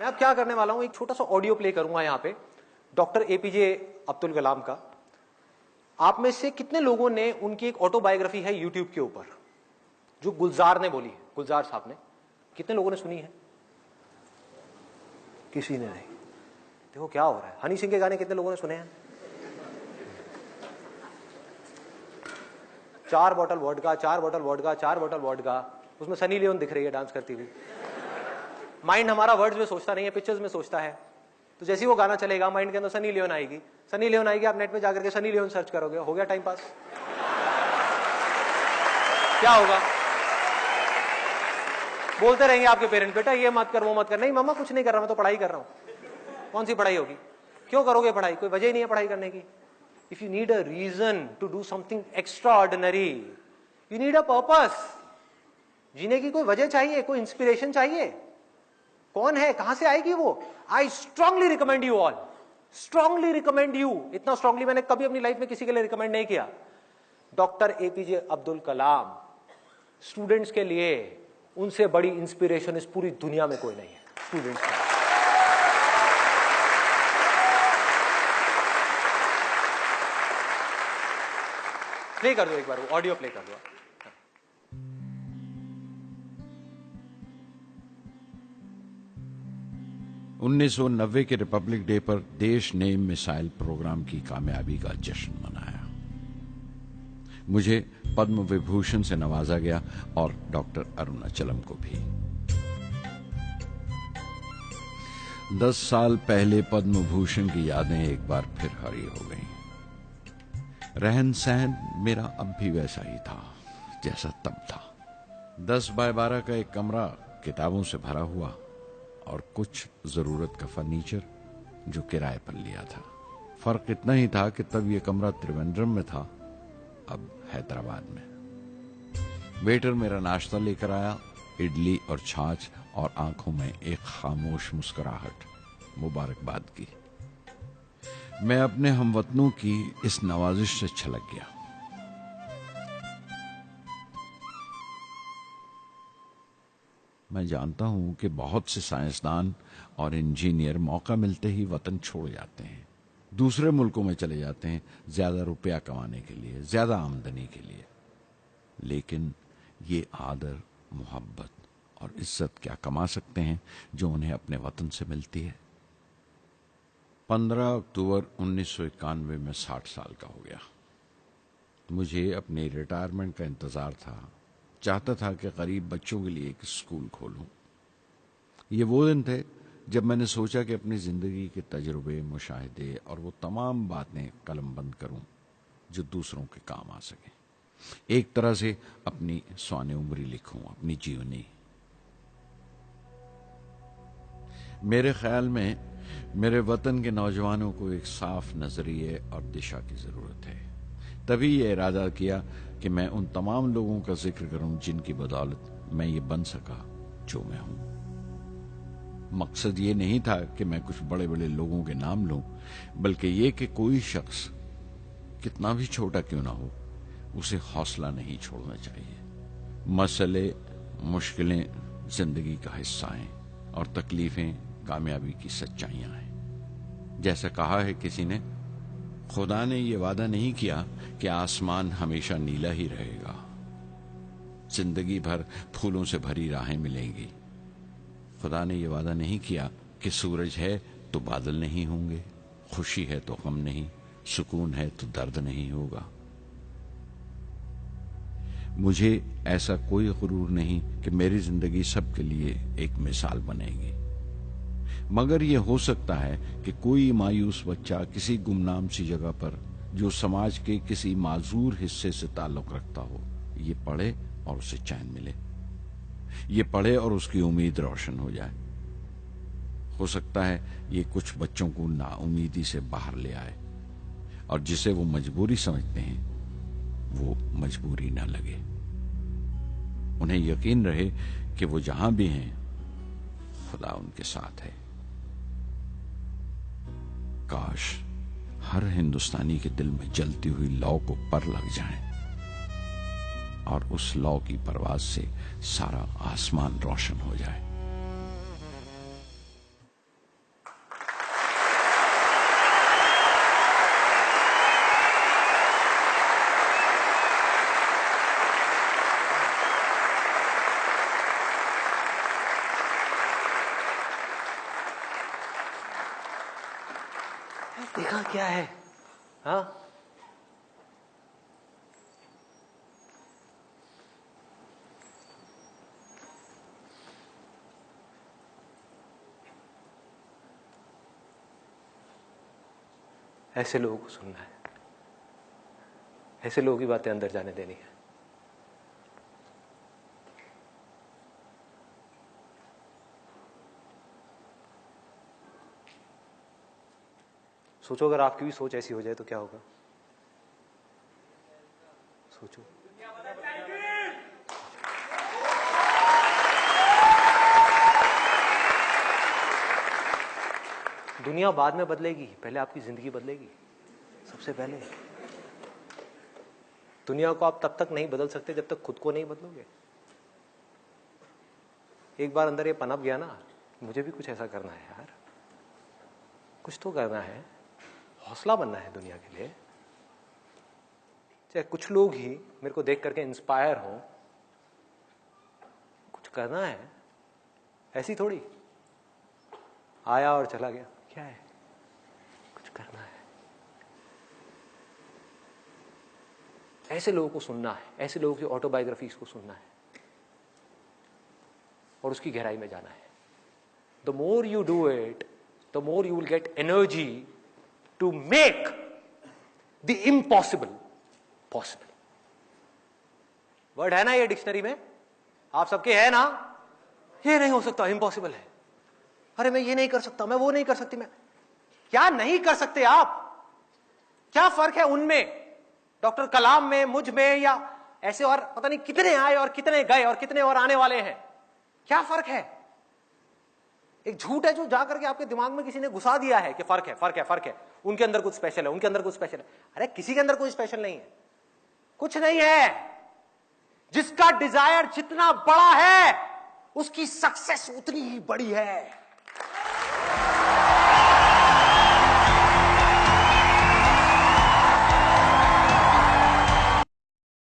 मैं अब क्या करने वाला हूं, एक छोटा सा ऑडियो प्ले करूंगा यहां पे डॉक्टर एपीजे अब्दुल कलाम का। आप में से कितने लोगों ने उनकी एक ऑटोबायोग्राफी है यूट्यूब के ऊपर जो गुलजार ने बोली है, गुलजार साहब ने, कितने लोगों ने सुनी है? किसी ने नहीं। देखो क्या हो रहा है। हनी सिंह के गाने कितने लोगों ने सुने हैं? 4 bottle vodka, 4 bottle vodka, 4 bottle vodka. उसमें सनी लियोन दिख रही है डांस करती हुई। माइंड हमारा वर्ड्स में सोचता नहीं है, पिक्चर्स में सोचता है। तो जैसे ही वो गाना चलेगा माइंड के अंदर सनी लियोन आएगी, सनी लियोन आएगी, आप नेट पे जाकर के सनी लियोन सर्च करोगे, हो गया टाइम पास। क्या होगा? बोलते रहेंगे आपके पेरेंट्स, बेटा ये मत कर वो मत कर। नहीं मम्मा कुछ नहीं कर रहा, मैं तो पढ़ाई कर रहा हूं। कौन सी पढ़ाई होगी? क्यों करोगे पढ़ाई? कोई वजह ही नहीं है पढ़ाई करने की। If you need a reason to do something extraordinary, you need a purpose. जीने की कोई वजह चाहिए, कोई इंस्पिरेशन चाहिए। कौन है, कहां से आएगी वो? I strongly recommend you all, strongly recommend you. इतना स्ट्रांगली मैंने कभी अपनी लाइफ में किसी के लिए रिकमेंड नहीं किया। Doctor APJ Abdul Kalam students के लिए, उनसे बड़ी इंस्पिरेशन इस पूरी दुनिया में कोई नहीं है स्टूडेंट्स का। प्ले कर दो एक बार, वो ऑडियो प्ले कर दो। 1990 के रिपब्लिक डे पर देश ने मिसाइल प्रोग्राम की कामयाबी का जश्न मनाया। मुझे पद्म विभूषण से नवाजा गया और डॉक्टर अरुणाचलम को भी। 10 साल पहले पद्म भूषण की यादें एक बार फिर हरी हो गईं। रहन सहन मेरा अब भी वैसा ही था जैसा तब था। 10 बाय 12 का एक कमरा किताबों से भरा हुआ और कुछ जरूरत का फर्नीचर जो किराए पर लिया था। फर्क इतना ही था कि तब यह कमरा त्रिवेंद्रम में था, अब हैदराबाद में। वेटर मेरा नाश्ता लेकर आया, इडली और छाछ, और आंखों में एक खामोश मुस्कुराहट मुबारकबाद की। मैं अपने हमवतनों की इस नवाजिश से छलक गया। मैं जानता हूं कि बहुत से साइंसदान और इंजीनियर मौका मिलते ही वतन छोड़ जाते हैं, दूसरे मुल्कों में चले जाते हैं ज्यादा रुपया कमाने के लिए, ज्यादा आमदनी के लिए। लेकिन ये आदर, मोहब्बत और इज्जत क्या कमा सकते हैं जो उन्हें अपने वतन से मिलती है। 15 अक्टूबर 1991 में 60 साल का हो गया। मुझे अपने रिटायरमेंट का इंतजार था। चाहता था कि गरीब बच्चों के लिए एक स्कूल खोलूं। ये वो दिन थे जब मैंने सोचा कि अपनी जिंदगी के तजुर्बे, मुशाहिदे और वो तमाम बातें कलमबंद करूं जो दूसरों के काम आ सके। एक तरह से अपनी स्वाने उम्री लिखूं, अपनी जीवनी। मेरे ख्याल में मेरे वतन के नौजवानों को एक साफ नजरिए और दिशा की जरूरत है। तभी ये इरादा किया कि मैं उन तमाम लोगों का जिक्र करूं जिनकी बदौलत मैं ये बन सका जो मैं हूं। मकसद ये नहीं था कि मैं कुछ बड़े बड़े लोगों के नाम लूं, बल्कि ये कि कोई शख्स कितना भी छोटा क्यों ना हो, उसे हौसला नहीं छोड़ना चाहिए। मसले, मुश्किलें जिंदगी का हिस्सा हैं और तकलीफें कामयाबी की सच्चाइयां हैं। जैसा कहा है किसी ने, खुदा ने यह वादा नहीं किया कि आसमान हमेशा नीला ही रहेगा, जिंदगी भर फूलों से भरी राहें मिलेंगी। खुदा ने यह वादा नहीं किया कि सूरज है तो बादल नहीं होंगे, खुशी है तो गम नहीं, सुकून है तो दर्द नहीं होगा। मुझे ऐसा कोई गुरूर नहीं कि मेरी जिंदगी सबके लिए एक मिसाल बनेगी, मगर यह हो सकता है कि कोई मायूस बच्चा किसी गुमनाम सी जगह पर जो समाज के किसी माजूर हिस्से से ताल्लुक रखता हो, ये पढ़े और उसे चैन मिले, ये पढ़े और उसकी उम्मीद रोशन हो जाए। हो सकता है ये कुछ बच्चों को नाउमीदी से बाहर ले आए और जिसे वो मजबूरी समझते हैं वो मजबूरी ना लगे। उन्हें यकीन रहे कि वो जहां भी हैं खुदा उनके साथ है। काश हर हिंदुस्तानी के दिल में जलती हुई लौ को पर लग जाए और उस लौ की परवाज से सारा आसमान रोशन हो जाए। देखा क्या है? हाँ, ऐसे लोगों को सुनना है, ऐसे लोगों की बातें अंदर जाने देनी है। सोचो अगर आपकी भी सोच ऐसी हो जाए तो क्या होगा? सोचो। दुनिया बाद में बदलेगी, पहले आपकी जिंदगी बदलेगी। सबसे पहले दुनिया को आप तब तक नहीं बदल सकते जब तक खुद को नहीं बदलोगे। एक बार अंदर ये पनप गया ना, मुझे भी कुछ ऐसा करना है यार, कुछ तो करना है, हौसला बनना है दुनिया के लिए। चाहे कुछ लोग ही मेरे को देख करके इंस्पायर हो, कुछ करना है। ऐसी थोड़ी आया और चला गया, क्या है? कुछ करना है। ऐसे लोगों को सुनना है, ऐसे लोगों की ऑटोबायोग्राफीज को सुनना है और उसकी गहराई में जाना है। The more you do it, the more you will get energy to make the impossible possible. Word है ना ये डिक्शनरी में, आप सबके है ना? ये नहीं हो सकता, इम्पॉसिबल है। अरे मैं ये नहीं कर सकता, मैं वो नहीं कर सकती। मैं क्या नहीं कर सकते आप? क्या फर्क है उनमें, डॉक्टर कलाम में, मुझ में, या ऐसे और पता नहीं कितने आए और कितने गए और कितने और आने वाले हैं? क्या फर्क है? एक झूठ है जो जाकर के आपके दिमाग में किसी ने घुसा दिया है कि फर्क है, फर्क है, फर्क है, उनके अंदर कुछ स्पेशल है, उनके अंदर कुछ स्पेशल है। अरे किसी के अंदर कोई स्पेशल नहीं है, कुछ नहीं है। जिसका डिजायर जितना बड़ा है उसकी सक्सेस उतनी ही बड़ी है।